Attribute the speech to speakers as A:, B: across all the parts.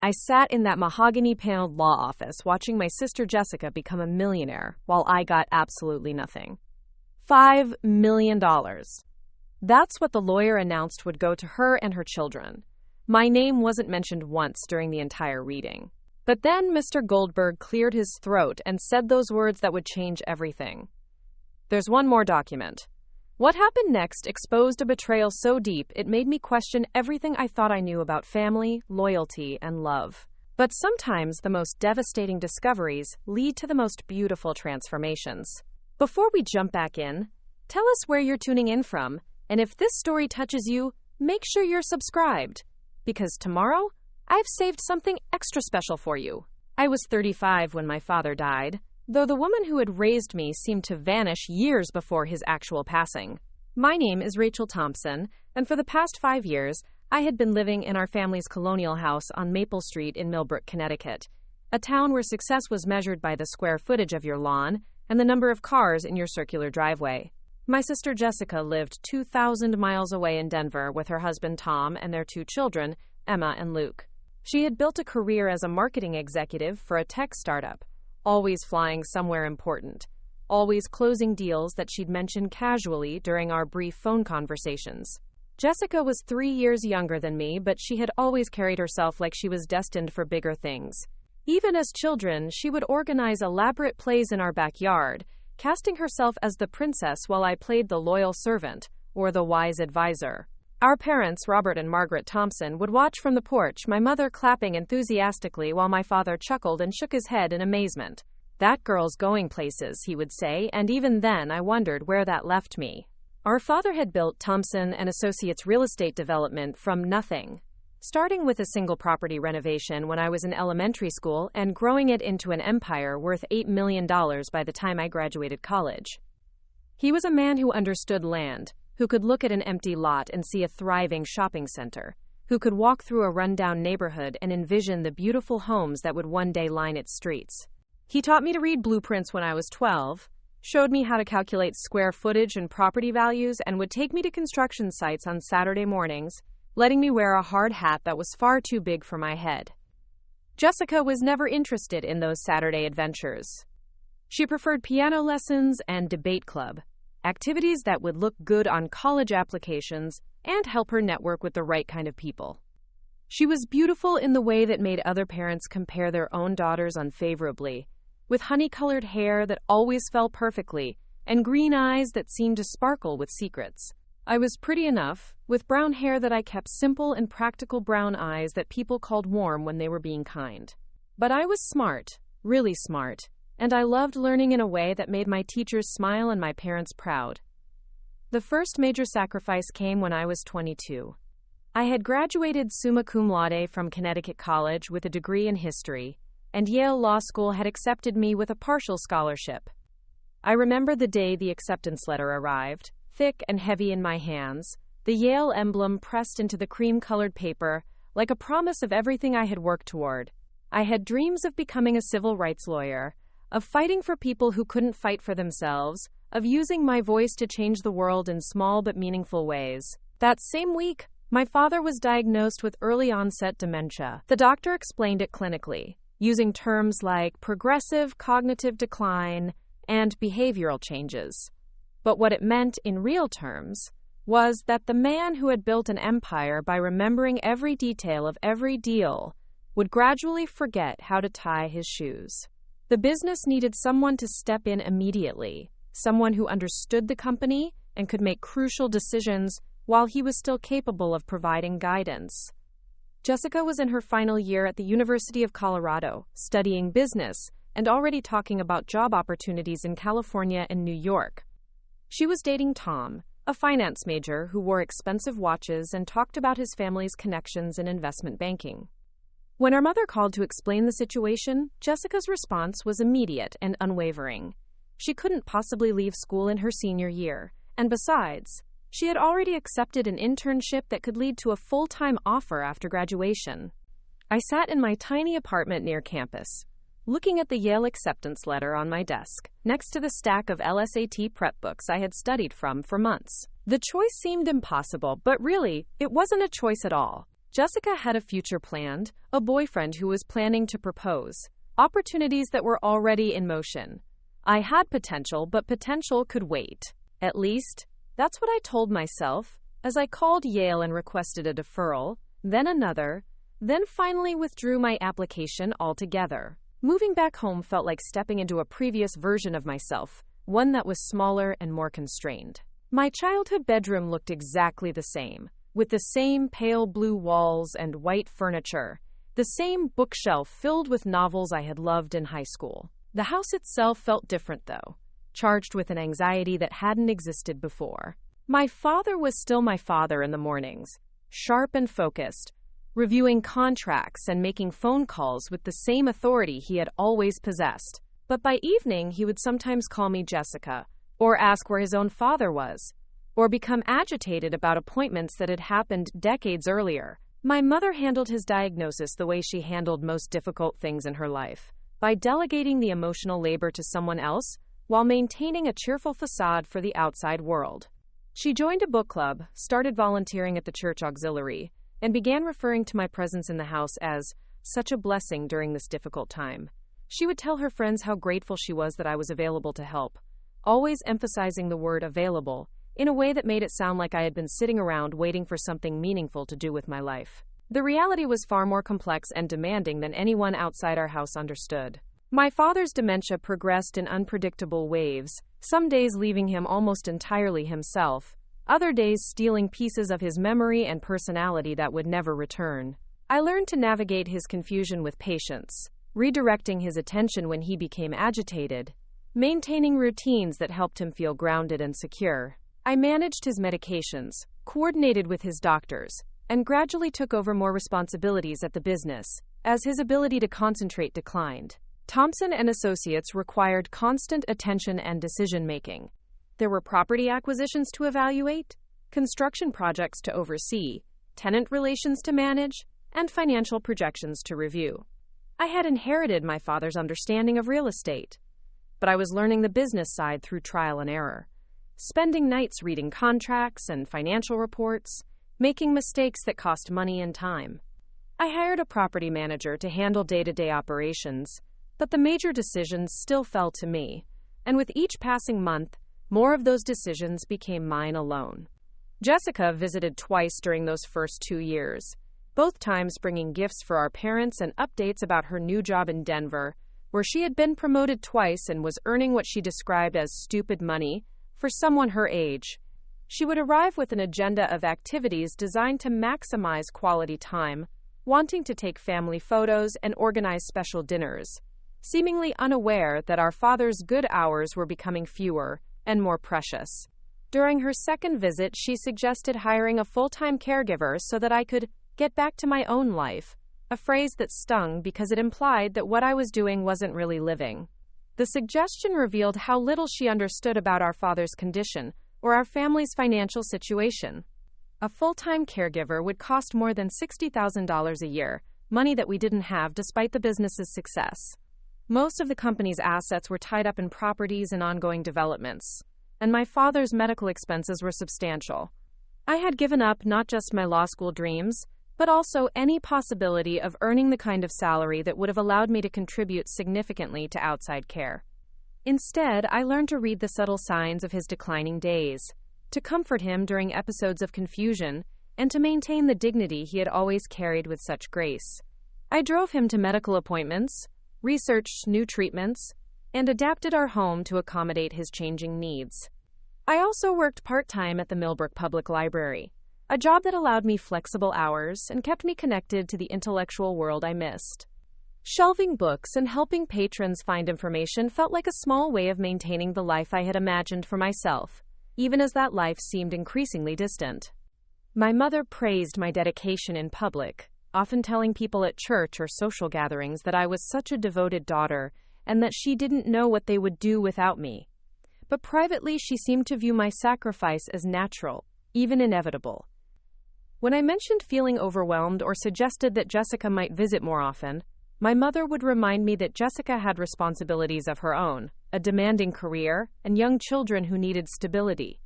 A: I sat in that mahogany-paneled law office watching my sister Jessica become a millionaire while I got absolutely nothing. $5 million. That's what the lawyer announced would go to her and her children. My name wasn't mentioned once during the entire reading. But then Mr. Goldberg cleared his throat and said those words that would change everything. There's one more document. What happened next exposed a betrayal so deep it made me question everything I thought I knew about family, loyalty, and love. But sometimes the most devastating discoveries lead to the most beautiful transformations. Before we jump back in, tell us where you're tuning in from, and if this story touches you, make sure you're subscribed. Because tomorrow, I've saved something extra special for you. I was 35 when my father died, though the woman who had raised me seemed to vanish years before his actual passing. My name is Margaret Thompson, and for the past 5 years, I had been living in our family's colonial house on Maple Street in Millbrook, Connecticut, a town where success was measured by the square footage of your lawn and the number of cars in your circular driveway. My sister Jessica lived 2,000 miles away in Denver with her husband Tom and their 2 children, Emma and Luke. She had built a career as a marketing executive for a tech startup, always flying somewhere important, always closing deals that she'd mention casually during our brief phone conversations. Jessica was 3 years younger than me, but she had always carried herself like she was destined for bigger things. Even as children, she would organize elaborate plays in our backyard, casting herself as the princess while I played the loyal servant, or the wise advisor. Our parents, Robert and Margaret Thompson, would watch from the porch, my mother clapping enthusiastically while my father chuckled and shook his head in amazement. "That girl's going places," he would say, and even then I wondered where that left me. Our father had built Thompson and Associates real estate development from nothing, starting with a single property renovation when I was in elementary school and growing it into an empire worth $8 million by the time I graduated college. He was a man who understood land, who could look at an empty lot and see a thriving shopping center, who could walk through a rundown neighborhood and envision the beautiful homes that would one day line its streets. He taught me to read blueprints when I was 12, showed me how to calculate square footage and property values, and would take me to construction sites on Saturday mornings, letting me wear a hard hat that was far too big for my head. Jessica was never interested in those Saturday adventures. She preferred piano lessons and debate club, activities that would look good on college applications and help her network with the right kind of people. She was beautiful in the way that made other parents compare their own daughters unfavorably, with honey-colored hair that always fell perfectly and green eyes that seemed to sparkle with secrets. I was pretty enough, with brown hair that I kept simple and practical brown eyes that people called warm when they were being kind. But I was smart, really smart, and I loved learning in a way that made my teachers smile and my parents proud. The first major sacrifice came when I was 22. I had graduated summa cum laude from Connecticut College with a degree in history, and Yale Law School had accepted me with a partial scholarship. I remember the day the acceptance letter arrived, thick and heavy in my hands, the Yale emblem pressed into the cream-colored paper, like a promise of everything I had worked toward. I had dreams of becoming a civil rights lawyer, of fighting for people who couldn't fight for themselves, of using my voice to change the world in small but meaningful ways. That same week, my father was diagnosed with early-onset dementia. The doctor explained it clinically, using terms like progressive cognitive decline and behavioral changes. But what it meant in real terms was that the man who had built an empire by remembering every detail of every deal would gradually forget how to tie his shoes. The business needed someone to step in immediately, someone who understood the company and could make crucial decisions while he was still capable of providing guidance. Jessica was in her final year at the University of Colorado, studying business and already talking about job opportunities in California and New York. She was dating Tom, a finance major who wore expensive watches and talked about his family's connections in investment banking. When our mother called to explain the situation, Jessica's response was immediate and unwavering. She couldn't possibly leave school in her senior year, and besides, she had already accepted an internship that could lead to a full-time offer after graduation. I sat in my tiny apartment near campus, looking at the Yale acceptance letter on my desk, next to the stack of LSAT prep books I had studied from for months. The choice seemed impossible, but really, it wasn't a choice at all. Jessica had a future planned, a boyfriend who was planning to propose, opportunities that were already in motion. I had potential, but potential could wait. At least, that's what I told myself as I called Yale and requested a deferral, then another, then finally withdrew my application altogether. Moving back home felt like stepping into a previous version of myself, one that was smaller and more constrained. My childhood bedroom looked exactly the same, with the same pale blue walls and white furniture, the same bookshelf filled with novels I had loved in high school. The house itself felt different, though, charged with an anxiety that hadn't existed before. My father was still my father in the mornings, sharp and focused, reviewing contracts and making phone calls with the same authority he had always possessed. But by evening, he would sometimes call me Jessica, or ask where his own father was, or become agitated about appointments that had happened decades earlier. My mother handled his diagnosis the way she handled most difficult things in her life, by delegating the emotional labor to someone else while maintaining a cheerful facade for the outside world. She joined a book club, started volunteering at the church auxiliary, and began referring to my presence in the house as such a blessing during this difficult time. She would tell her friends how grateful she was that I was available to help, always emphasizing the word available in a way that made it sound like I had been sitting around waiting for something meaningful to do with my life. The reality was far more complex and demanding than anyone outside our house understood. My father's dementia progressed in unpredictable waves, some days leaving him almost entirely himself, other days stealing pieces of his memory and personality that would never return. I learned to navigate his confusion with patience, redirecting his attention when he became agitated, maintaining routines that helped him feel grounded and secure. I managed his medications, coordinated with his doctors, and gradually took over more responsibilities at the business, as his ability to concentrate declined. Thompson and Associates required constant attention and decision-making. There were property acquisitions to evaluate, construction projects to oversee, tenant relations to manage, and financial projections to review. I had inherited my father's understanding of real estate, but I was learning the business side through trial and error, spending nights reading contracts and financial reports, making mistakes that cost money and time. I hired a property manager to handle day-to-day operations, but the major decisions still fell to me, and with each passing month, more of those decisions became mine alone. Jessica visited twice during those first 2 years, both times bringing gifts for our parents and updates about her new job in Denver, where she had been promoted twice and was earning what she described as stupid money for someone her age. She would arrive with an agenda of activities designed to maximize quality time, wanting to take family photos and organize special dinners, seemingly unaware that our father's good hours were becoming fewer and more precious. During her second visit, she suggested hiring a full-time caregiver so that I could get back to my own life, a phrase that stung because it implied that what I was doing wasn't really living. The suggestion revealed how little she understood about our father's condition or our family's financial situation. A full-time caregiver would cost more than $60,000 a year, money that we didn't have despite the business's success. Most of the company's assets were tied up in properties and ongoing developments, and my father's medical expenses were substantial. I had given up not just my law school dreams, but also any possibility of earning the kind of salary that would have allowed me to contribute significantly to outside care. Instead, I learned to read the subtle signs of his declining days, to comfort him during episodes of confusion, and to maintain the dignity he had always carried with such grace. I drove him to medical appointments, researched new treatments, and adapted our home to accommodate his changing needs. I also worked part-time at the Millbrook Public Library, a job that allowed me flexible hours and kept me connected to the intellectual world I missed. Shelving books and helping patrons find information felt like a small way of maintaining the life I had imagined for myself, even as that life seemed increasingly distant. My mother praised my dedication in public, often telling people at church or social gatherings that I was such a devoted daughter and that she didn't know what they would do without me. But privately, she seemed to view my sacrifice as natural, even inevitable. When I mentioned feeling overwhelmed or suggested that Jessica might visit more often, my mother would remind me that Jessica had responsibilities of her own, a demanding career, and young children who needed stability.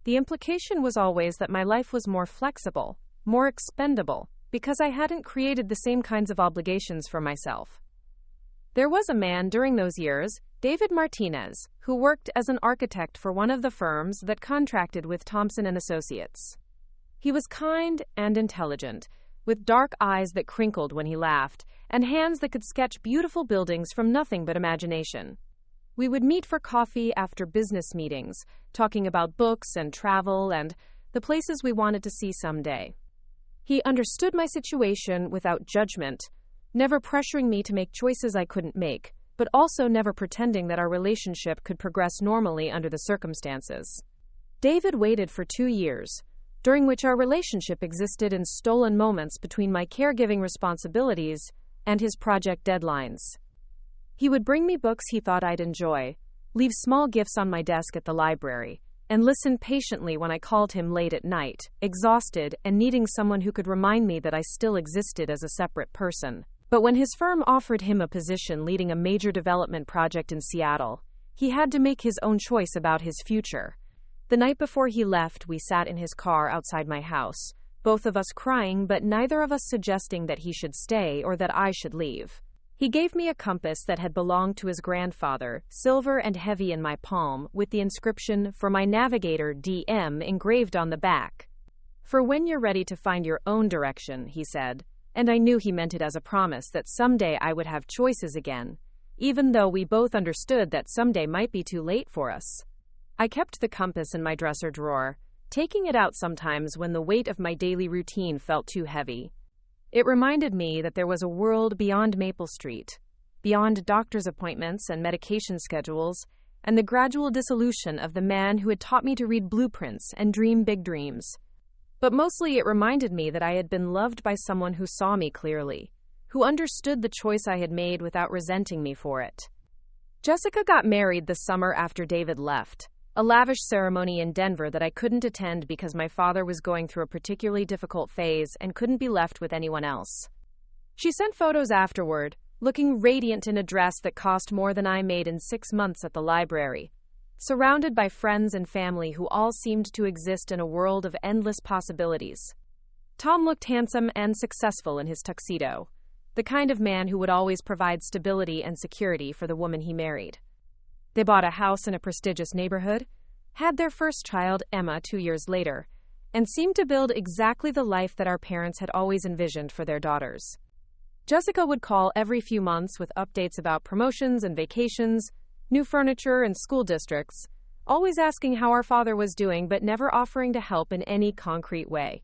A: The implication was always that my life was more flexible, more expendable, because I hadn't created the same kinds of obligations for myself. There was a man during those years, David Martinez, who worked as an architect for one of the firms that contracted with Thompson and Associates. He was kind and intelligent, with dark eyes that crinkled when he laughed, and hands that could sketch beautiful buildings from nothing but imagination. We would meet for coffee after business meetings, talking about books and travel and the places we wanted to see someday. He understood my situation without judgment, never pressuring me to make choices I couldn't make, but also never pretending that our relationship could progress normally under the circumstances. David waited for 2 years, during which our relationship existed in stolen moments between my caregiving responsibilities and his project deadlines. He would bring me books he thought I'd enjoy, leave small gifts on my desk at the library, and listen patiently when I called him late at night, exhausted and needing someone who could remind me that I still existed as a separate person. But when his firm offered him a position leading a major development project in Seattle, he had to make his own choice about his future. The night before he left, we sat in his car outside my house, both of us crying but neither of us suggesting that he should stay or that I should leave. He gave me a compass that had belonged to his grandfather, silver and heavy in my palm, with the inscription, "For my navigator, DM," engraved on the back. "For when you're ready to find your own direction," he said, and I knew he meant it as a promise that someday I would have choices again, even though we both understood that someday might be too late for us. I kept the compass in my dresser drawer, taking it out sometimes when the weight of my daily routine felt too heavy. It reminded me that there was a world beyond Maple Street, beyond doctor's appointments and medication schedules, and the gradual dissolution of the man who had taught me to read blueprints and dream big dreams. But mostly it reminded me that I had been loved by someone who saw me clearly, who understood the choice I had made without resenting me for it. Jessica got married the summer after David left, a lavish ceremony in Denver that I couldn't attend because my father was going through a particularly difficult phase and couldn't be left with anyone else. She sent photos afterward, looking radiant in a dress that cost more than I made in 6 months at the library, surrounded by friends and family who all seemed to exist in a world of endless possibilities. Tom looked handsome and successful in his tuxedo, the kind of man who would always provide stability and security for the woman he married. They bought a house in a prestigious neighborhood, had their first child, Emma, 2 years later, and seemed to build exactly the life that our parents had always envisioned for their daughters. Jessica would call every few months with updates about promotions and vacations, new furniture and school districts, always asking how our father was doing but never offering to help in any concrete way.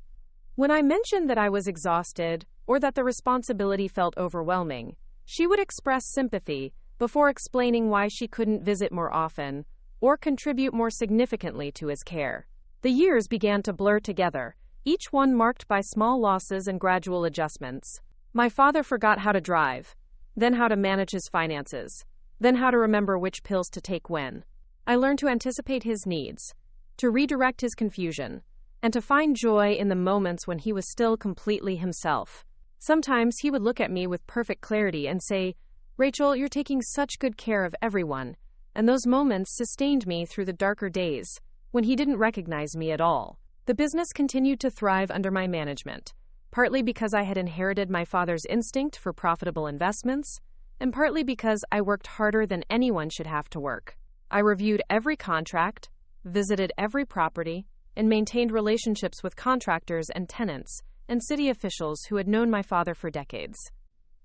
A: When I mentioned that I was exhausted or that the responsibility felt overwhelming, she would express sympathy before explaining why she couldn't visit more often or contribute more significantly to his care. The years began to blur together, each one marked by small losses and gradual adjustments. My father forgot how to drive, then how to manage his finances, then how to remember which pills to take when. I learned to anticipate his needs, to redirect his confusion, and to find joy in the moments when he was still completely himself. Sometimes he would look at me with perfect clarity and say, "Rachel, you're taking such good care of everyone," and those moments sustained me through the darker days, when he didn't recognize me at all. The business continued to thrive under my management, partly because I had inherited my father's instinct for profitable investments, and partly because I worked harder than anyone should have to work. I reviewed every contract, visited every property, and maintained relationships with contractors and tenants and city officials who had known my father for decades.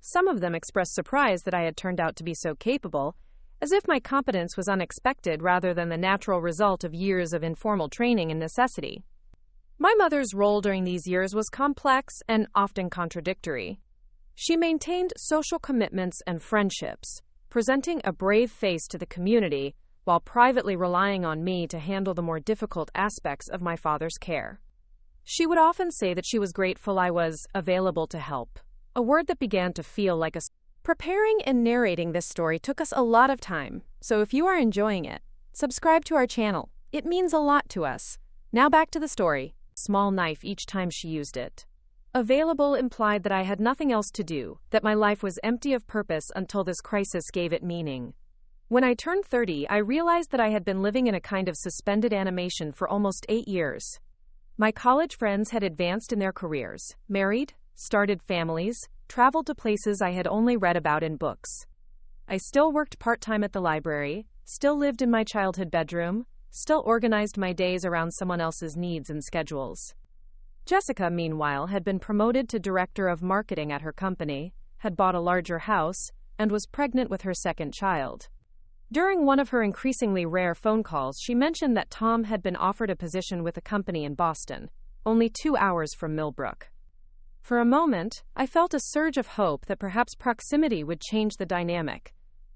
A: Some of them expressed surprise that I had turned out to be so capable, as if my competence was unexpected rather than the natural result of years of informal training and necessity. My mother's role during these years was complex and often contradictory. She maintained social commitments and friendships, presenting a brave face to the community while privately relying on me to handle the more difficult aspects of my father's care. She would often say that she was grateful I was available to help, a word that began to feel like a... Preparing and narrating this story took us a lot of time, so if you are enjoying it, subscribe to our channel. It means a lot to us. Now back to the story. Small knife each time she used it. Available implied that I had nothing else to do, that my life was empty of purpose until this crisis gave it meaning. When I turned 30, I realized that I had been living in a kind of suspended animation for almost 8 years. My college friends had advanced in their careers, married, started families, traveled to places I had only read about in books. I still worked part-time at the library, still lived in my childhood bedroom, still organized my days around someone else's needs and schedules. Jessica, meanwhile, had been promoted to director of marketing at her company, had bought a larger house, and was pregnant with her second child. During one of her increasingly rare phone calls, she mentioned that Tom had been offered a position with a company in Boston, only 2 hours from Millbrook. For a moment, I felt a surge of hope that perhaps proximity would change the dynamic,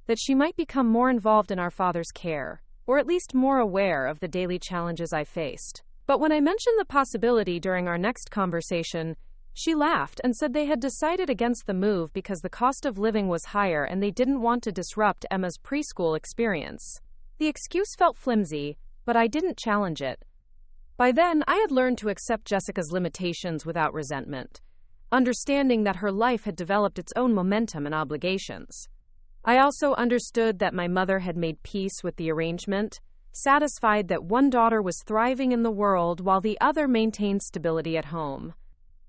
A: that she might become more involved in our father's care, or at least more aware of the daily challenges I faced. But when I mentioned the possibility during our next conversation, she laughed and said they had decided against the move because the cost of living was higher and they didn't want to disrupt Emma's preschool experience. The excuse felt flimsy, but I didn't challenge it. By then, I had learned to accept Jessica's limitations without resentment, understanding that her life had developed its own momentum and obligations. I also understood that my mother had made peace with the arrangement, satisfied that one daughter was thriving in the world while the other maintained stability at home.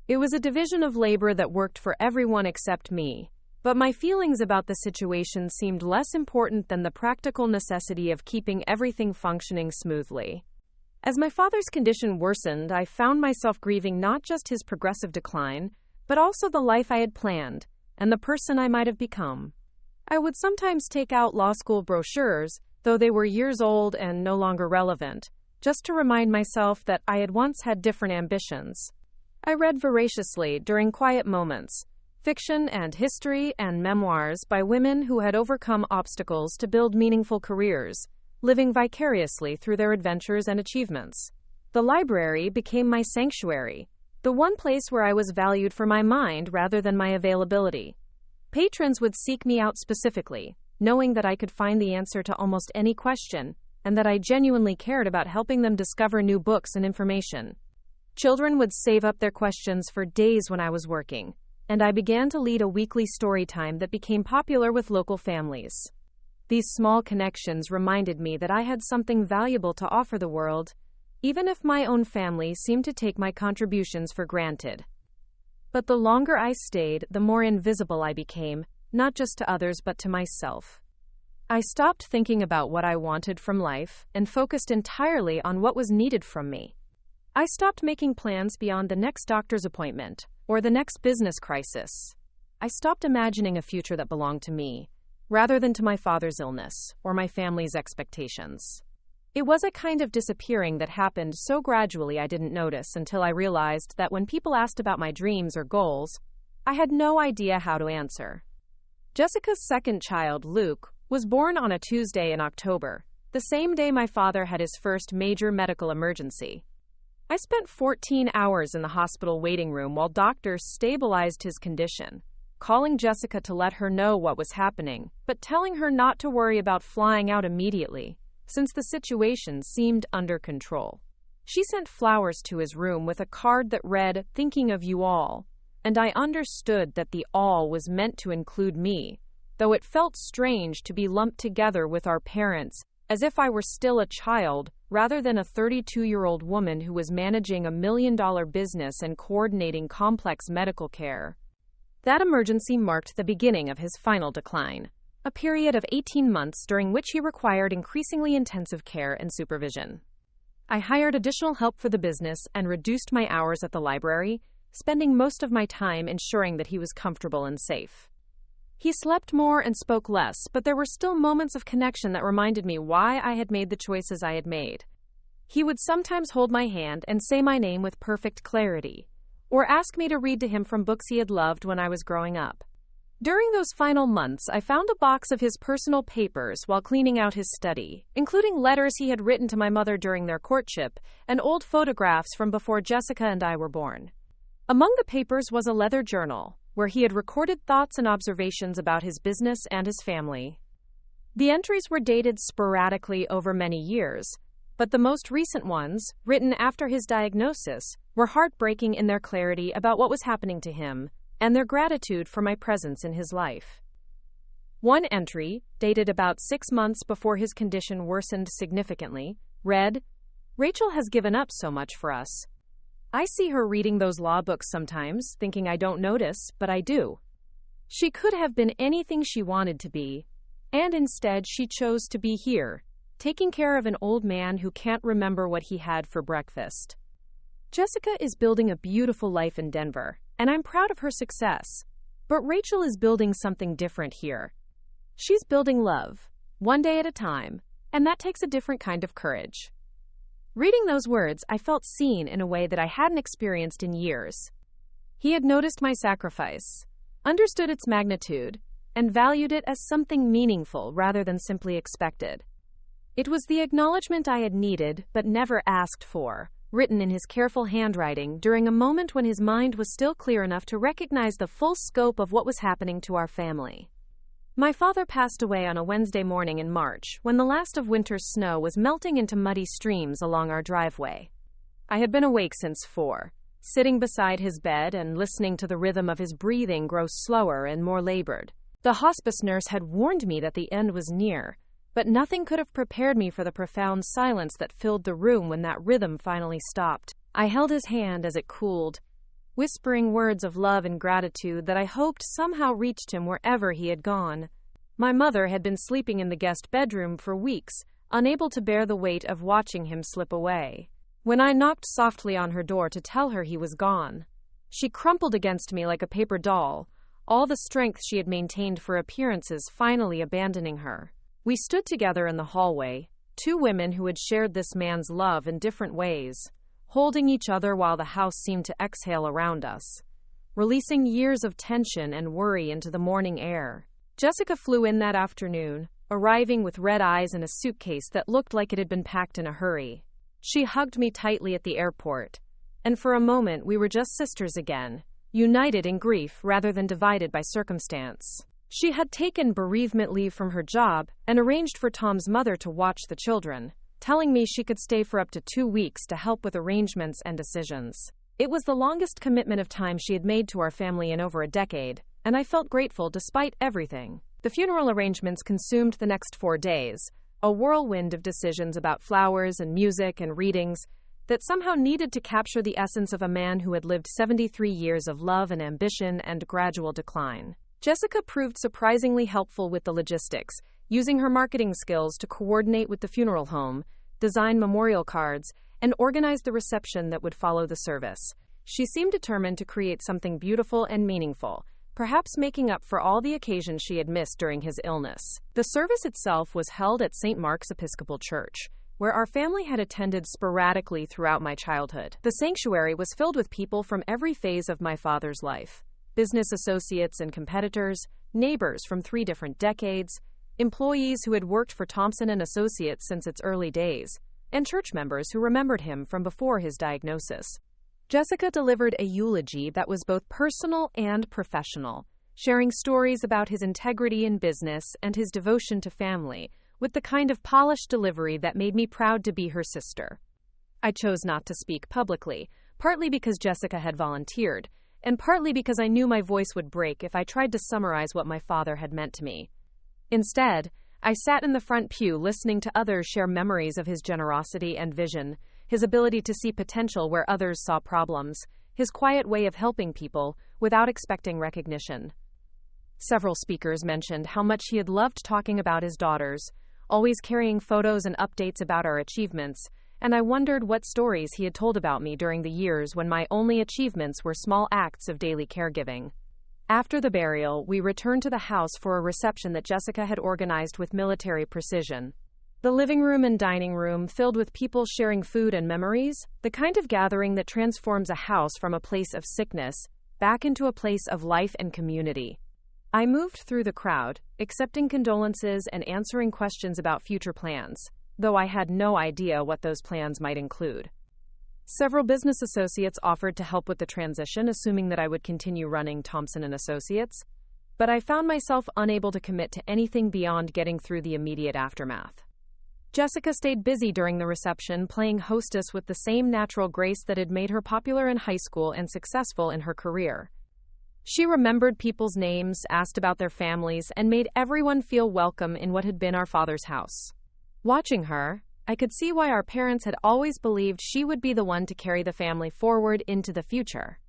A: It was a division of labor that worked for everyone except me, but my feelings about the situation seemed less important than the practical necessity of keeping everything functioning smoothly. As my father's condition worsened, I found myself grieving not just his progressive decline, but also the life I had planned and the person I might have become. I would sometimes take out law school brochures, though they were years old and no longer relevant, just to remind myself that I had once had different ambitions. I read voraciously during quiet moments, fiction and history and memoirs by women who had overcome obstacles to build meaningful careers, living vicariously through their adventures and achievements. The library became my sanctuary, the one place where I was valued for my mind rather than my availability. Patrons would seek me out specifically, knowing that I could find the answer to almost any question, and that I genuinely cared about helping them discover new books and information. Children would save up their questions for days when I was working, and I began to lead a weekly story time that became popular with local families. These small connections reminded me that I had something valuable to offer the world, even if my own family seemed to take my contributions for granted. But the longer I stayed, the more invisible I became, not just to others but to myself. I stopped thinking about what I wanted from life and focused entirely on what was needed from me. I stopped making plans beyond the next doctor's appointment or the next business crisis. I stopped imagining a future that belonged to me, rather than to my father's illness or my family's expectations. It was a kind of disappearing that happened so gradually I didn't notice until I realized that when people asked about my dreams or goals, I had no idea how to answer. Jessica's second child, Luke, was born on a Tuesday in October, the same day my father had his first major medical emergency. I spent 14 hours in the hospital waiting room while doctors stabilized his condition, calling Jessica to let her know what was happening, but telling her not to worry about flying out immediately, since the situation seemed under control. She sent flowers to his room with a card that read, "Thinking of you all," and I understood that the all was meant to include me, though it felt strange to be lumped together with our parents, as if I were still a child, rather than a 32-year-old woman who was managing a $1 million business and coordinating complex medical care. That emergency marked the beginning of his final decline, a period of 18 months during which he required increasingly intensive care and supervision. I hired additional help for the business and reduced my hours at the library, spending most of my time ensuring that he was comfortable and safe. He slept more and spoke less, but there were still moments of connection that reminded me why I had made the choices I had made. He would sometimes hold my hand and say my name with perfect clarity, or ask me to read to him from books he had loved when I was growing up. During those final months, I found a box of his personal papers while cleaning out his study, including letters he had written to my mother during their courtship and old photographs from before Jessica and I were born. Among the papers was a leather journal, where he had recorded thoughts and observations about his business and his family. The entries were dated sporadically over many years, but the most recent ones, written after his diagnosis, were heartbreaking in their clarity about what was happening to him and their gratitude for my presence in his life. One entry, dated about 6 months before his condition worsened significantly, read, "Rachel has given up so much for us. I see her reading those law books sometimes, thinking I don't notice, but I do. She could have been anything she wanted to be, and instead she chose to be here, taking care of an old man who can't remember what he had for breakfast. Jessica is building a beautiful life in Denver, and I'm proud of her success. But Rachel is building something different here. She's building love, one day at a time, and that takes a different kind of courage. Reading those words, I felt seen in a way that I hadn't experienced in years. He had noticed my sacrifice, understood its magnitude, and valued it as something meaningful rather than simply expected. It was the acknowledgement I had needed but never asked for, written in his careful handwriting during a moment when his mind was still clear enough to recognize the full scope of what was happening to our family. My father passed away on a Wednesday morning in March, when the last of winter's snow was melting into muddy streams along our driveway. I had been awake since 4, sitting beside his bed and listening to the rhythm of his breathing grow slower and more labored. The hospice nurse had warned me that the end was near, but nothing could have prepared me for the profound silence that filled the room when that rhythm finally stopped. I held his hand as it cooled, whispering words of love and gratitude that I hoped somehow reached him wherever he had gone. My mother had been sleeping in the guest bedroom for weeks, unable to bear the weight of watching him slip away. When I knocked softly on her door to tell her he was gone, she crumpled against me like a paper doll, all the strength she had maintained for appearances finally abandoning her. We stood together in the hallway, two women who had shared this man's love in different ways, holding each other while the house seemed to exhale around us, releasing years of tension and worry into the morning air. Jessica flew in that afternoon, arriving with red eyes and a suitcase that looked like it had been packed in a hurry. She hugged me tightly at the airport, and for a moment we were just sisters again, united in grief rather than divided by circumstance. She had taken bereavement leave from her job and arranged for Tom's mother to watch the children, telling me she could stay for up to 2 weeks to help with arrangements and decisions. It was the longest commitment of time she had made to our family in over a decade, and I felt grateful despite everything. The funeral arrangements consumed the next 4 days, a whirlwind of decisions about flowers and music and readings that somehow needed to capture the essence of a man who had lived 73 years of love and ambition and gradual decline. Jessica proved surprisingly helpful with the logistics, using her marketing skills to coordinate with the funeral home, design memorial cards, and organize the reception that would follow the service. She seemed determined to create something beautiful and meaningful, perhaps making up for all the occasions she had missed during his illness. The service itself was held at St. Mark's Episcopal Church, where our family had attended sporadically throughout my childhood. The sanctuary was filled with people from every phase of my father's life: business associates and competitors, neighbors from 3 different decades, employees who had worked for Thompson & Associates since its early days, and church members who remembered him from before his diagnosis. Jessica delivered a eulogy that was both personal and professional, sharing stories about his integrity in business and his devotion to family, with the kind of polished delivery that made me proud to be her sister. I chose not to speak publicly, partly because Jessica had volunteered, and partly because I knew my voice would break if I tried to summarize what my father had meant to me. Instead, I sat in the front pew listening to others share memories of his generosity and vision, his ability to see potential where others saw problems, his quiet way of helping people without expecting recognition. Several speakers mentioned how much he had loved talking about his daughters, always carrying photos and updates about our achievements, and I wondered what stories he had told about me during the years when my only achievements were small acts of daily caregiving. After the burial, we returned to the house for a reception that Jessica had organized with military precision. The living room and dining room filled with people sharing food and memories, the kind of gathering that transforms a house from a place of sickness back into a place of life and community. I moved through the crowd, accepting condolences and answering questions about future plans, though I had no idea what those plans might include. Several business associates offered to help with the transition, assuming that I would continue running Thompson & Associates, but I found myself unable to commit to anything beyond getting through the immediate aftermath. Jessica stayed busy during the reception, playing hostess with the same natural grace that had made her popular in high school and successful in her career. She remembered people's names, asked about their families, and made everyone feel welcome in what had been our father's house. Watching her, I could see why our parents had always believed she would be the one to carry the family forward into the future.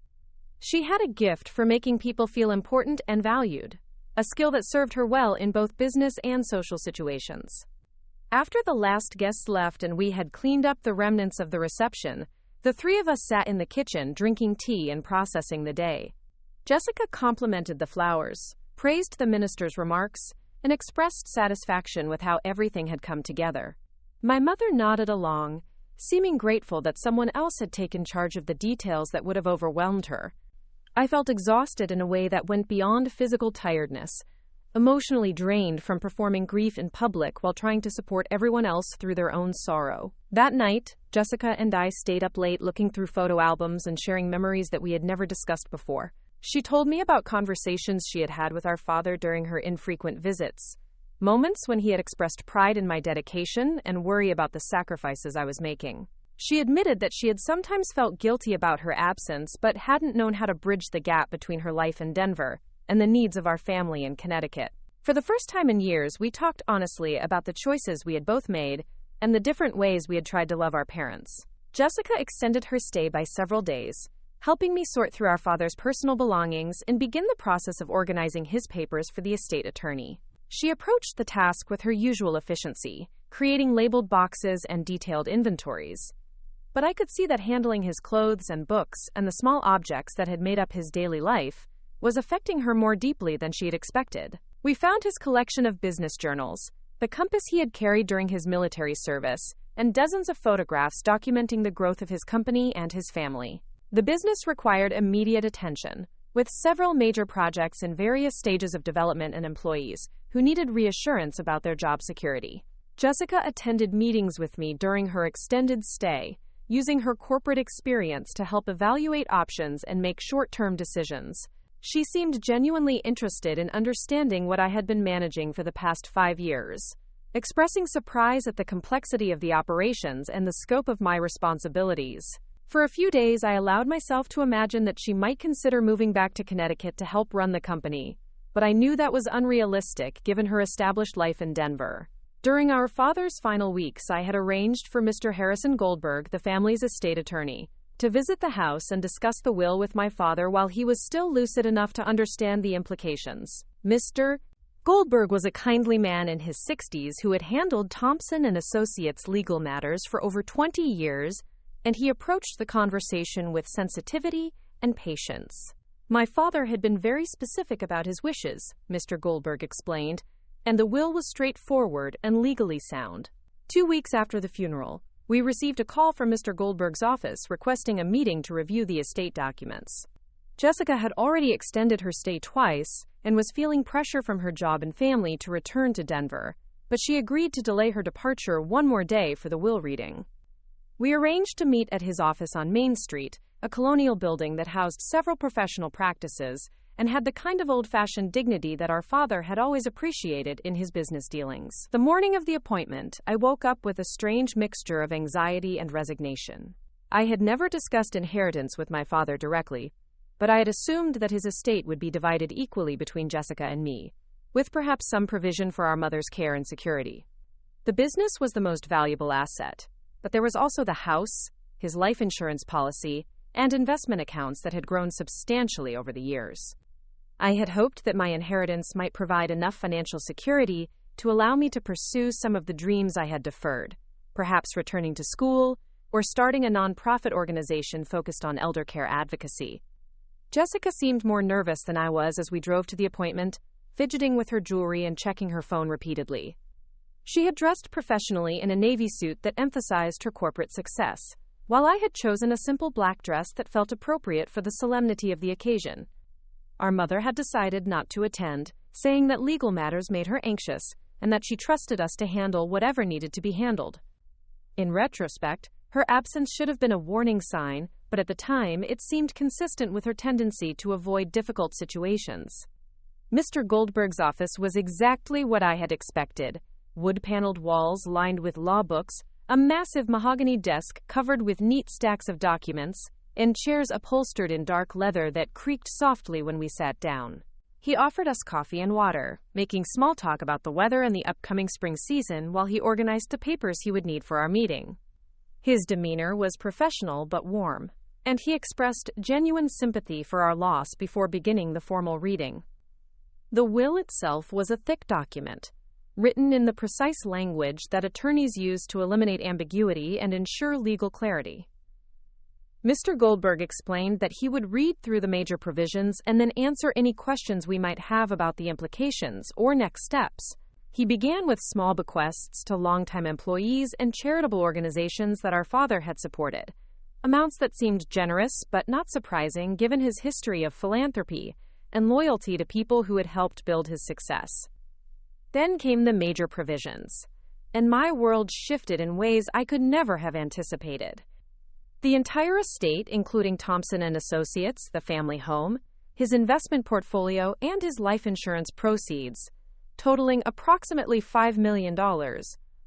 A: She had a gift for making people feel important and valued, a skill that served her well in both business and social situations. After the last guests left and we had cleaned up the remnants of the reception, the three of us sat in the kitchen drinking tea and processing the day. Jessica complimented the flowers, praised the minister's remarks, and expressed satisfaction with how everything had come together. My mother nodded along, seeming grateful that someone else had taken charge of the details that would have overwhelmed her. I felt exhausted in a way that went beyond physical tiredness, emotionally drained from performing grief in public while trying to support everyone else through their own sorrow. That night, Jessica and I stayed up late looking through photo albums and sharing memories that we had never discussed before. She told me about conversations she had had with our father during her infrequent visits, moments when he had expressed pride in my dedication and worry about the sacrifices I was making. She admitted that she had sometimes felt guilty about her absence but hadn't known how to bridge the gap between her life in Denver and the needs of our family in Connecticut. For the first time in years, we talked honestly about the choices we had both made and the different ways we had tried to love our parents. Jessica extended her stay by several days, helping me sort through our father's personal belongings and begin the process of organizing his papers for the estate attorney. She approached the task with her usual efficiency, creating labeled boxes and detailed inventories. But I could see that handling his clothes and books and the small objects that had made up his daily life was affecting her more deeply than she had expected. We found his collection of business journals, the compass he had carried during his military service, and dozens of photographs documenting the growth of his company and his family. The business required immediate attention, with several major projects in various stages of development and employees who needed reassurance about their job security. Jessica attended meetings with me during her extended stay, using her corporate experience to help evaluate options and make short-term decisions. She seemed genuinely interested in understanding what I had been managing for the past 5 years, expressing surprise at the complexity of the operations and the scope of my responsibilities. For a few days, I allowed myself to imagine that she might consider moving back to Connecticut to help run the company, but I knew that was unrealistic given her established life in Denver. During our father's final weeks, I had arranged for Mr. Harrison Goldberg, the family's estate attorney, to visit the house and discuss the will with my father while he was still lucid enough to understand the implications. Mr. Goldberg was a kindly man in his 60s who had handled Thompson and Associates legal matters for over 20 years, and he approached the conversation with sensitivity and patience. My father had been very specific about his wishes, Mr. Goldberg explained, and the will was straightforward and legally sound. 2 weeks after the funeral, we received a call from Mr. Goldberg's office requesting a meeting to review the estate documents. Jessica had already extended her stay twice and was feeling pressure from her job and family to return to Denver, but she agreed to delay her departure one more day for the will reading. We arranged to meet at his office on Main Street, a colonial building that housed several professional practices and had the kind of old-fashioned dignity that our father had always appreciated in his business dealings. The morning of the appointment, I woke up with a strange mixture of anxiety and resignation. I had never discussed inheritance with my father directly, but I had assumed that his estate would be divided equally between Jessica and me, with perhaps some provision for our mother's care and security. The business was the most valuable asset, but there was also the house, his life insurance policy, and investment accounts that had grown substantially over the years. I had hoped that my inheritance might provide enough financial security to allow me to pursue some of the dreams I had deferred, perhaps returning to school or starting a nonprofit organization focused on elder care advocacy. Jessica seemed more nervous than I was as we drove to the appointment, fidgeting with her jewelry and checking her phone repeatedly. She had dressed professionally in a navy suit that emphasized her corporate success, while I had chosen a simple black dress that felt appropriate for the solemnity of the occasion. Our mother had decided not to attend, saying that legal matters made her anxious and that she trusted us to handle whatever needed to be handled. In retrospect, her absence should have been a warning sign, but at the time it seemed consistent with her tendency to avoid difficult situations. Mr. Goldberg's office was exactly what I had expected. Wood-paneled walls lined with law books, a massive mahogany desk covered with neat stacks of documents, and chairs upholstered in dark leather that creaked softly when we sat down. He offered us coffee and water, making small talk about the weather and the upcoming spring season while he organized the papers he would need for our meeting. His demeanor was professional but warm, and he expressed genuine sympathy for our loss before beginning the formal reading. The will itself was a thick document, written in the precise language that attorneys use to eliminate ambiguity and ensure legal clarity. Mr. Goldberg explained that he would read through the major provisions and then answer any questions we might have about the implications or next steps. He began with small bequests to longtime employees and charitable organizations that our father had supported, amounts that seemed generous but not surprising given his history of philanthropy and loyalty to people who had helped build his success. Then came the major provisions, and my world shifted in ways I could never have anticipated. The entire estate, including Thompson and Associates, the family home, his investment portfolio, and his life insurance proceeds, totaling approximately $5 million,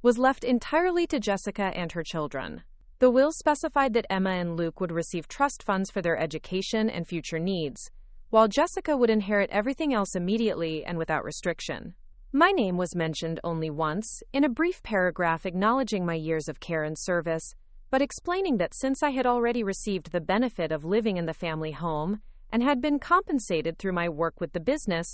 A: was left entirely to Jessica and her children. The will specified that Emma and Luke would receive trust funds for their education and future needs, while Jessica would inherit everything else immediately and without restriction. My name was mentioned only once, in a brief paragraph acknowledging my years of care and service, but explaining that since I had already received the benefit of living in the family home and had been compensated through my work with the business,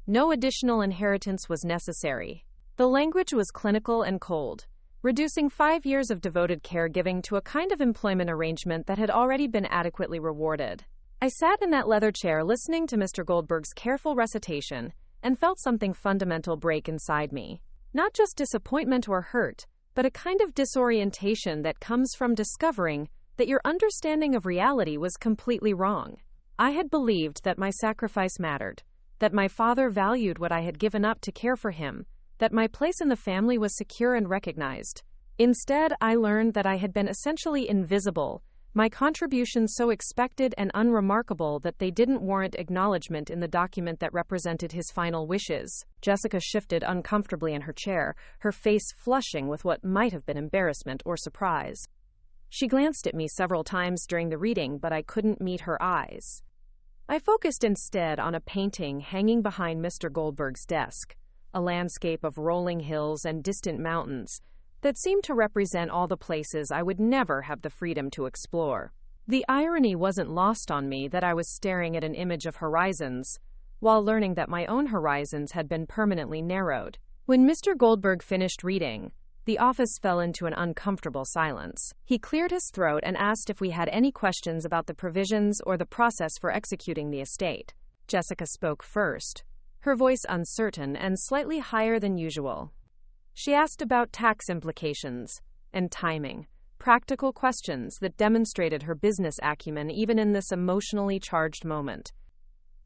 A: no additional inheritance was necessary. The language was clinical and cold, reducing 5 years of devoted caregiving to a kind of employment arrangement that had already been adequately rewarded. I sat in that leather chair listening to Mr. Goldberg's careful recitation and felt something fundamental break inside me. Not just disappointment or hurt, but a kind of disorientation that comes from discovering that your understanding of reality was completely wrong. I had believed that my sacrifice mattered, that my father valued what I had given up to care for him, that my place in the family was secure and recognized. Instead, I learned that I had been essentially invisible, my contributions so expected and unremarkable that they didn't warrant acknowledgement in the document that represented his final wishes. Jessica shifted uncomfortably in her chair, her face flushing with what might have been embarrassment or surprise. She glanced at me several times during the reading, but I couldn't meet her eyes. I focused instead on a painting hanging behind Mr. Goldberg's desk, a landscape of rolling hills and distant mountains that seemed to represent all the places I would never have the freedom to explore. The irony wasn't lost on me that I was staring at an image of horizons, while learning that my own horizons had been permanently narrowed. When Mr. Goldberg finished reading, the office fell into an uncomfortable silence. He cleared his throat and asked if we had any questions about the provisions or the process for executing the estate. Jessica spoke first, her voice uncertain and slightly higher than usual. She asked about tax implications and timing, practical questions that demonstrated her business acumen even in this emotionally charged moment.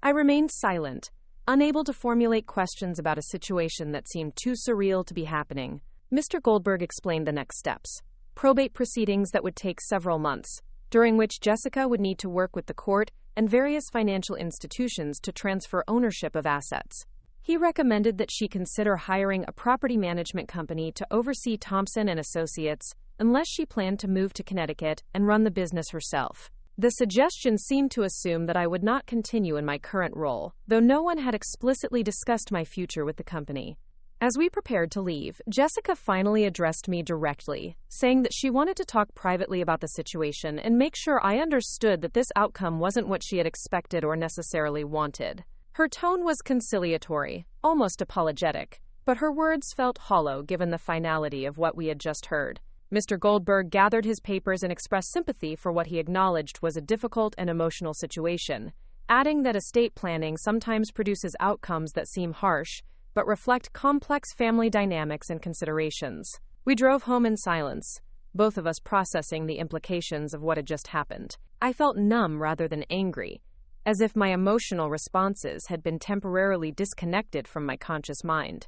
A: I remained silent, unable to formulate questions about a situation that seemed too surreal to be happening. Mr. Goldberg explained the next steps: probate proceedings that would take several months, during which Jessica would need to work with the court and various financial institutions to transfer ownership of assets. He recommended that she consider hiring a property management company to oversee Thompson and Associates unless she planned to move to Connecticut and run the business herself. The suggestion seemed to assume that I would not continue in my current role, though no one had explicitly discussed my future with the company. As we prepared to leave, Jessica finally addressed me directly, saying that she wanted to talk privately about the situation and make sure I understood that this outcome wasn't what she had expected or necessarily wanted. Her tone was conciliatory, almost apologetic, but her words felt hollow given the finality of what we had just heard. Mr. Goldberg gathered his papers and expressed sympathy for what he acknowledged was a difficult and emotional situation, adding that estate planning sometimes produces outcomes that seem harsh, but reflect complex family dynamics and considerations. We drove home in silence, both of us processing the implications of what had just happened. I felt numb rather than angry, as if my emotional responses had been temporarily disconnected from my conscious mind.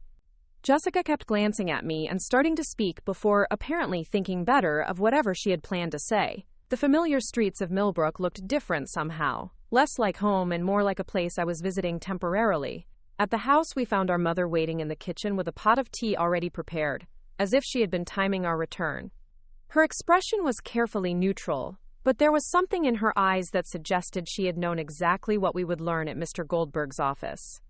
A: Jessica kept glancing at me and starting to speak before apparently thinking better of whatever she had planned to say. The familiar streets of Millbrook looked different somehow, less like home and more like a place I was visiting temporarily. At the house, we found our mother waiting in the kitchen with a pot of tea already prepared, as if she had been timing our return. Her expression was carefully neutral, but there was something in her eyes that suggested she had known exactly what we would learn at Mr. Goldberg's office.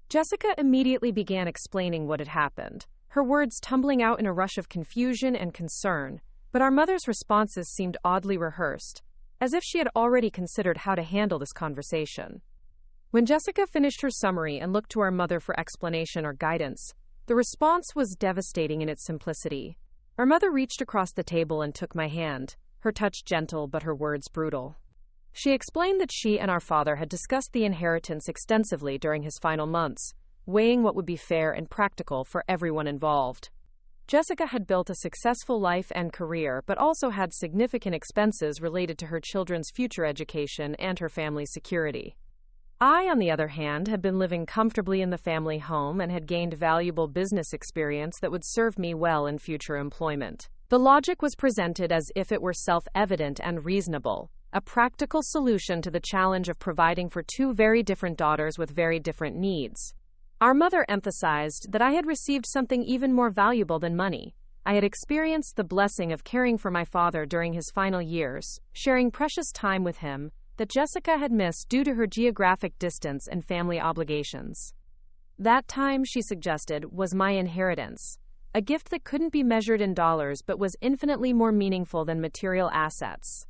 A: Jessica immediately began explaining what had happened, her words tumbling out in a rush of confusion and concern, but our mother's responses seemed oddly rehearsed, as if she had already considered how to handle this conversation. When Jessica finished her summary and looked to our mother for explanation or guidance, the response was devastating in its simplicity. Our mother reached across the table and took my hand, her touch gentle but her words brutal. She explained that she and our father had discussed the inheritance extensively during his final months, weighing what would be fair and practical for everyone involved. Jessica had built a successful life and career, but also had significant expenses related to her children's future education and her family's security. I, on the other hand, had been living comfortably in the family home and had gained valuable business experience that would serve me well in future employment. The logic was presented as if it were self-evident and reasonable, a practical solution to the challenge of providing for two very different daughters with very different needs. Our mother emphasized that I had received something even more valuable than money. I had experienced the blessing of caring for my father during his final years, sharing precious time with him that Jessica had missed due to her geographic distance and family obligations. That time, she suggested, was my inheritance, a gift that couldn't be measured in dollars but was infinitely more meaningful than material assets.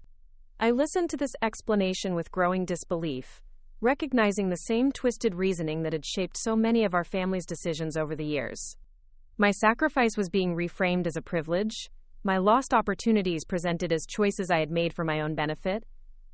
A: I listened to this explanation with growing disbelief, recognizing the same twisted reasoning that had shaped so many of our family's decisions over the years. My sacrifice was being reframed as a privilege, my lost opportunities presented as choices I had made for my own benefit,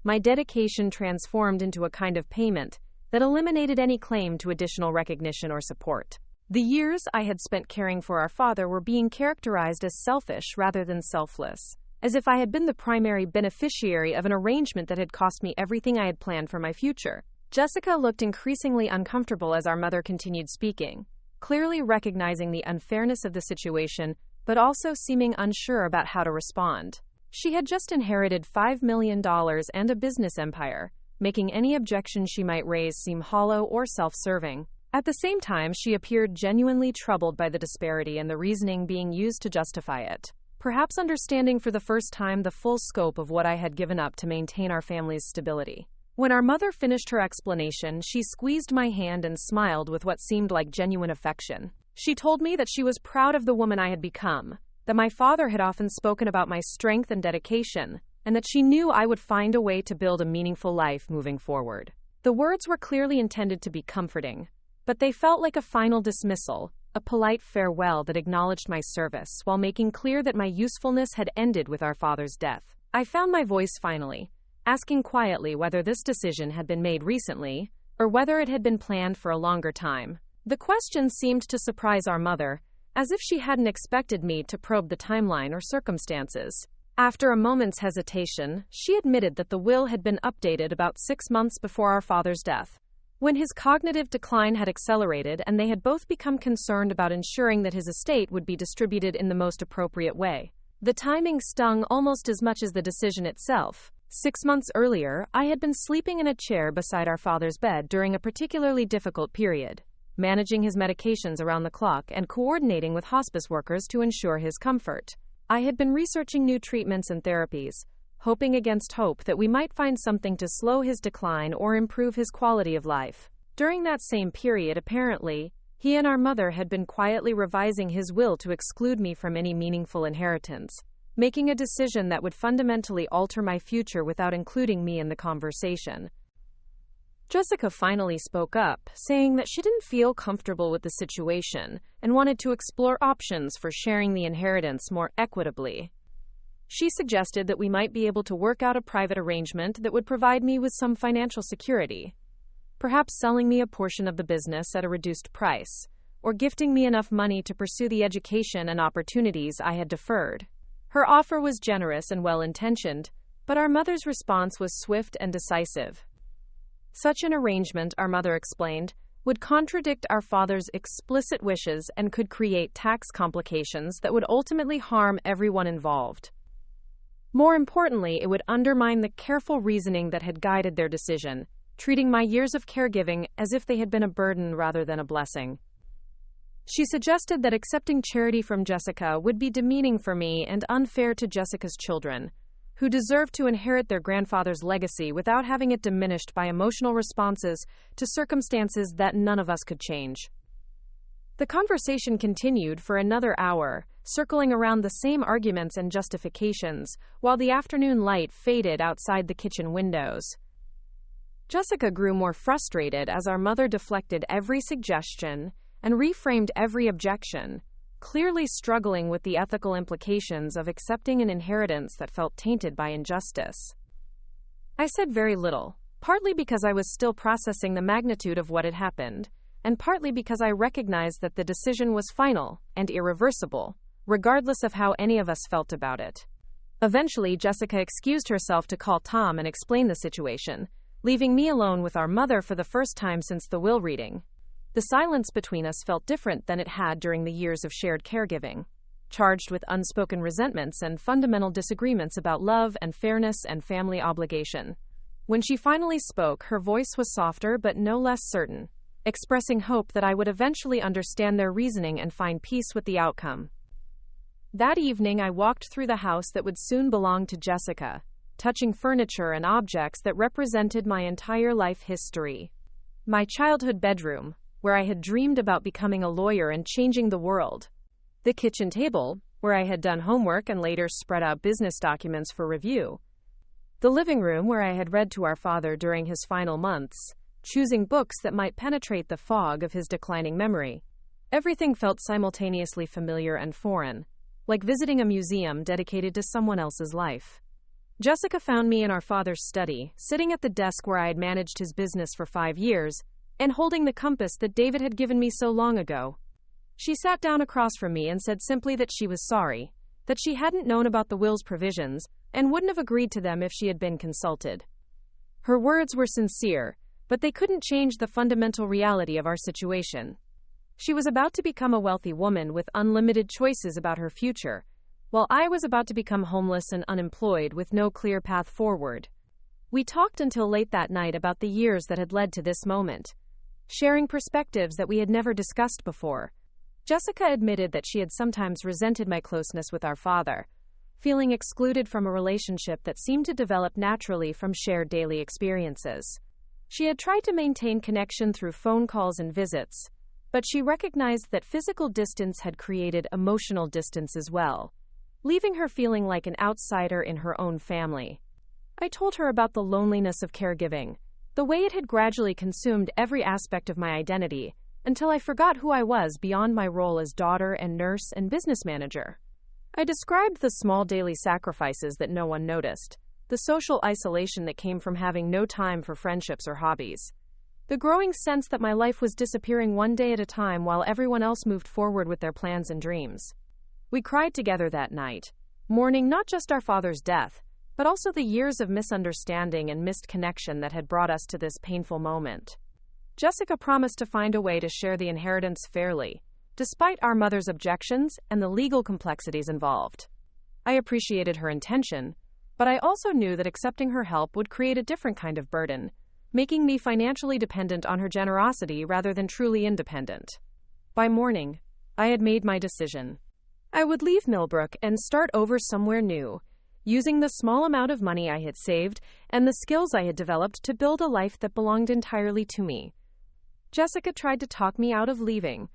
A: my dedication transformed into a kind of payment that eliminated any claim to additional recognition or support. The years I had spent caring for our father were being characterized as selfish rather than selfless, as if I had been the primary beneficiary of an arrangement that had cost me everything I had planned for my future. Jessica looked increasingly uncomfortable as our mother continued speaking, clearly recognizing the unfairness of the situation, but also seeming unsure about how to respond. She had just inherited $5 million and a business empire, making any objection she might raise seem hollow or self-serving. At the same time, she appeared genuinely troubled by the disparity and the reasoning being used to justify it, perhaps understanding for the first time the full scope of what I had given up to maintain our family's stability. When our mother finished her explanation, she squeezed my hand and smiled with what seemed like genuine affection. She told me that she was proud of the woman I had become, that my father had often spoken about my strength and dedication, and that she knew I would find a way to build a meaningful life moving forward. The words were clearly intended to be comforting, but they felt like a final dismissal, a polite farewell that acknowledged my service while making clear that my usefulness had ended with our father's death. I found my voice finally, asking quietly whether this decision had been made recently, or whether it had been planned for a longer time. The question seemed to surprise our mother, as if she hadn't expected me to probe the timeline or circumstances. After a moment's hesitation, she admitted that the will had been updated about 6 months before our father's death, when his cognitive decline had accelerated and they had both become concerned about ensuring that his estate would be distributed in the most appropriate way. The timing stung almost as much as the decision itself. 6 months earlier, I had been sleeping in a chair beside our father's bed during a particularly difficult period, managing his medications around the clock and coordinating with hospice workers to ensure his comfort. I had been researching new treatments and therapies, hoping against hope that we might find something to slow his decline or improve his quality of life. During that same period, apparently, he and our mother had been quietly revising his will to exclude me from any meaningful inheritance, making a decision that would fundamentally alter my future without including me in the conversation. Jessica finally spoke up, saying that she didn't feel comfortable with the situation and wanted to explore options for sharing the inheritance more equitably. She suggested that we might be able to work out a private arrangement that would provide me with some financial security, perhaps selling me a portion of the business at a reduced price, or gifting me enough money to pursue the education and opportunities I had deferred. Her offer was generous and well-intentioned, but our mother's response was swift and decisive. Such an arrangement, our mother explained, would contradict our father's explicit wishes and could create tax complications that would ultimately harm everyone involved. More importantly, it would undermine the careful reasoning that had guided their decision, treating my years of caregiving as if they had been a burden rather than a blessing. She suggested that accepting charity from Jessica would be demeaning for me and unfair to Jessica's children, who deserved to inherit their grandfather's legacy without having it diminished by emotional responses to circumstances that none of us could change. The conversation continued for another hour, circling around the same arguments and justifications, while the afternoon light faded outside the kitchen windows. Jessica grew more frustrated as our mother deflected every suggestion and reframed every objection, clearly struggling with the ethical implications of accepting an inheritance that felt tainted by injustice. I said very little, partly because I was still processing the magnitude of what had happened, and partly because I recognized that the decision was final and irreversible, regardless of how any of us felt about it. Eventually, Jessica excused herself to call Tom and explain the situation, leaving me alone with our mother for the first time since the will reading. The silence between us felt different than it had during the years of shared caregiving, charged with unspoken resentments and fundamental disagreements about love and fairness and family obligation. When she finally spoke, her voice was softer but no less certain, expressing hope that I would eventually understand their reasoning and find peace with the outcome. That evening, I walked through the house that would soon belong to Jessica, touching furniture and objects that represented my entire life history. My childhood bedroom, where I had dreamed about becoming a lawyer and changing the world. The kitchen table, where I had done homework and later spread out business documents for review. The living room, where I had read to our father during his final months, choosing books that might penetrate the fog of his declining memory. Everything felt simultaneously familiar and foreign, like visiting a museum dedicated to someone else's life. Jessica found me in our father's study, sitting at the desk where I had managed his business for 5 years, and holding the compass that David had given me so long ago. She sat down across from me and said simply that she was sorry, that she hadn't known about the will's provisions, and wouldn't have agreed to them if she had been consulted. Her words were sincere, but they couldn't change the fundamental reality of our situation. She was about to become a wealthy woman with unlimited choices about her future, while I was about to become homeless and unemployed with no clear path forward. We talked until late that night about the years that had led to this moment, sharing perspectives that we had never discussed before. Jessica admitted that she had sometimes resented my closeness with our father, feeling excluded from a relationship that seemed to develop naturally from shared daily experiences. She had tried to maintain connection through phone calls and visits, but she recognized that physical distance had created emotional distance as well, leaving her feeling like an outsider in her own family. I told her about the loneliness of caregiving, the way it had gradually consumed every aspect of my identity, until I forgot who I was beyond my role as daughter and nurse and business manager. I described the small daily sacrifices that no one noticed, the social isolation that came from having no time for friendships or hobbies, the growing sense that my life was disappearing one day at a time while everyone else moved forward with their plans and dreams. We cried together that night, mourning not just our father's death, but also the years of misunderstanding and missed connection that had brought us to this painful moment. Jessica promised to find a way to share the inheritance fairly, despite our mother's objections and the legal complexities involved. I appreciated her intention, but I also knew that accepting her help would create a different kind of burden, making me financially dependent on her generosity rather than truly independent. By morning, I had made my decision. I would leave Millbrook and start over somewhere new, using the small amount of money I had saved and the skills I had developed to build a life that belonged entirely to me. Jessica tried to talk me out of leaving,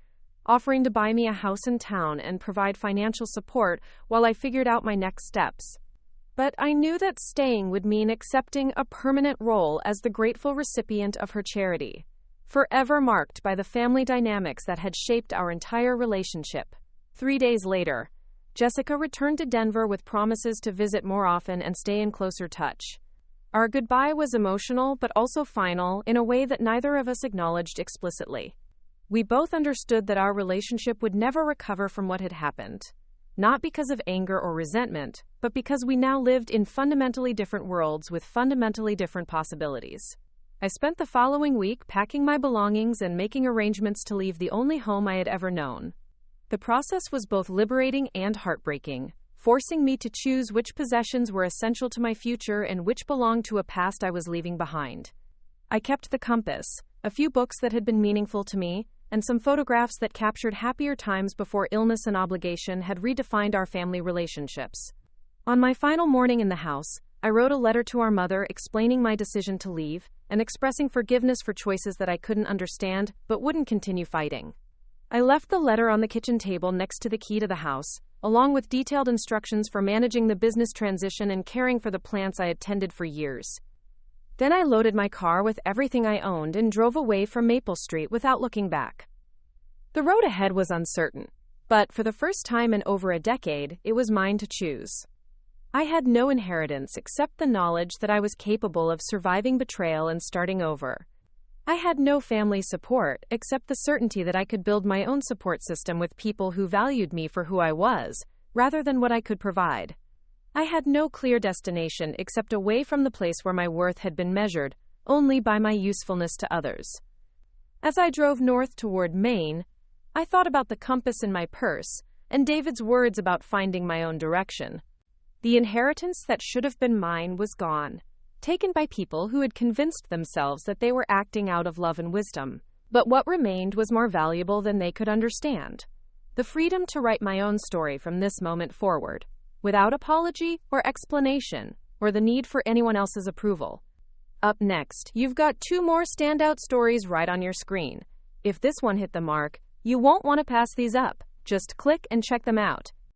A: offering to buy me a house in town and provide financial support while I figured out my next steps. But I knew that staying would mean accepting a permanent role as the grateful recipient of her charity, forever marked by the family dynamics that had shaped our entire relationship. 3 days later, Jessica returned to Denver with promises to visit more often and stay in closer touch. Our goodbye was emotional but also final in a way that neither of us acknowledged explicitly. We both understood that our relationship would never recover from what had happened, not because of anger or resentment, but because we now lived in fundamentally different worlds with fundamentally different possibilities. I spent the following week packing my belongings and making arrangements to leave the only home I had ever known. The process was both liberating and heartbreaking, forcing me to choose which possessions were essential to my future and which belonged to a past I was leaving behind. I kept the compass, a few books that had been meaningful to me, and some photographs that captured happier times before illness and obligation had redefined our family relationships. On my final morning in the house, I wrote a letter to our mother explaining my decision to leave and expressing forgiveness for choices that I couldn't understand but wouldn't continue fighting. I left the letter on the kitchen table next to the key to the house, along with detailed instructions for managing the business transition and caring for the plants I had tended for years. Then I loaded my car with everything I owned and drove away from Maple Street without looking back. The road ahead was uncertain, but for the first time in over a decade, it was mine to choose. I had no inheritance except the knowledge that I was capable of surviving betrayal and starting over. I had no family support except the certainty that I could build my own support system with people who valued me for who I was, rather than what I could provide. I had no clear destination except away from the place where my worth had been measured only by my usefulness to others. As I drove north toward Maine, I thought about the compass in my purse and David's words about finding my own direction. The inheritance that should have been mine was gone, taken by people who had convinced themselves that they were acting out of love and wisdom. But what remained was more valuable than they could understand. The freedom to write my own story from this moment forward, without apology or explanation, or the need for anyone else's approval. Up next, you've got 2 more standout stories right on your screen. If this one hit the mark, you won't want to pass these up. Just click and check them out.